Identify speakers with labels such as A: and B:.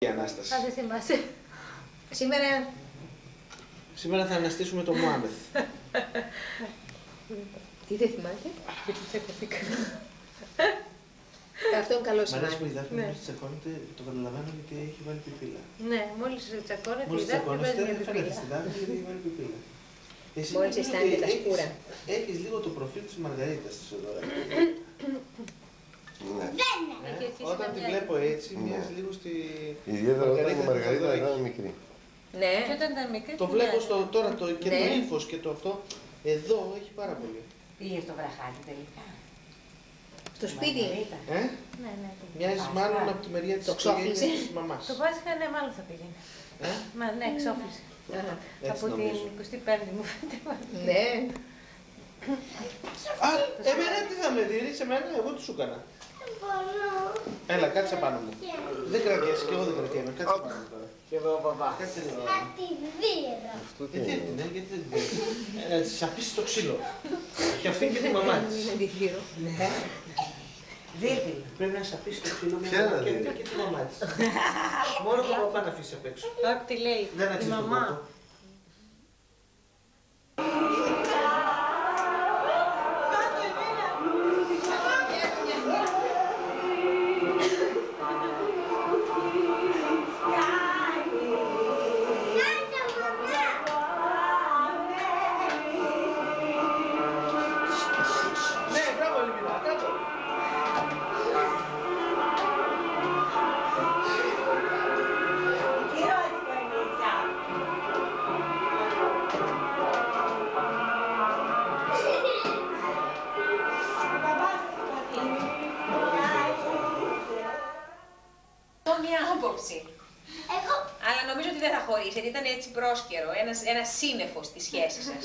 A: Η Ανάσταση.
B: Αν δεν θυμάσαι.
A: Σήμερα θα αναστήσουμε τον Μωάμεθ.
B: Τι δεν θυμάται? Γιατί τσακωθήκα. Αυτό είναι καλό σημάδι.
A: Μ' αρέσει που η Δάφνη μόλις τσακώνεται, το καταλαβαίνω γιατί έχει βάλει πιπίλα.
B: Ναι, μόλις τσακώνεται
A: Μόλις
B: η Δάφνη
A: τσακώνεστε,
B: βάζει μια
A: φαίνεται
B: πιπίλα.
A: στη Δάφνη γιατί έχει βάλει πιπίλα. Εσύ
B: Μόλις αισθάνεται τα σκούρα.
A: Έχεις λίγο το προφίλ της Μαργαρίτας της εδώ. Όταν τη βλέπω έτσι, μοιάζει λίγο στη...
C: Ιδιαίτερα όταν η Μαργαρίτα ήταν μικρή.
B: Ναι. Και όταν ήταν μικρή.
A: Το βλέπω τώρα και το ύφος και το αυτό. Εδώ έχει πάρα πολύ.
D: Πήγε στο βραχάκι τελικά.
B: Στο σπίτι. Ναι.
A: Μοιάζει μάλλον από τη μεριά της οικογένειας της μαμάς.
B: Το Πάσχα, ναι, μάλλον θα πήγαινε. Μα ναι, ξόφλησε. Από την 25η μου φαίνεται. Ναι.
A: Α, εμένα τι θα με δίνεις, εμένα, εγώ τι σου έκανα. Έλα, κάτσε πάνω μου. Δεν κρατιέσαι και εγώ δεν κρατιέμαι. Κάτσε πάνω μου τώρα.
E: Και εδώ ο παπά.
A: Κάτσε εδώ.
F: Μα τη δίρα.
A: Γιατί δεν την γιατί δεν την να της αφήσεις το ξύλο. Και αυτή και τη μαμά της.
B: Να τη δείρω.
D: Ναι. Δίπλα.
A: Πρέπει να της αφήσεις το ξύλο με μαμά και τη μαμά της. Μόνο τον παπά να αφήσεις απ' έξω.
B: Άκου τι λέει η μαμά.
G: Μια άποψη. Αλλά νομίζω ότι δεν θα χωρίσει, γιατί ήταν έτσι πρόσκαιρο, ένα σύννεφο στη σχέση σας.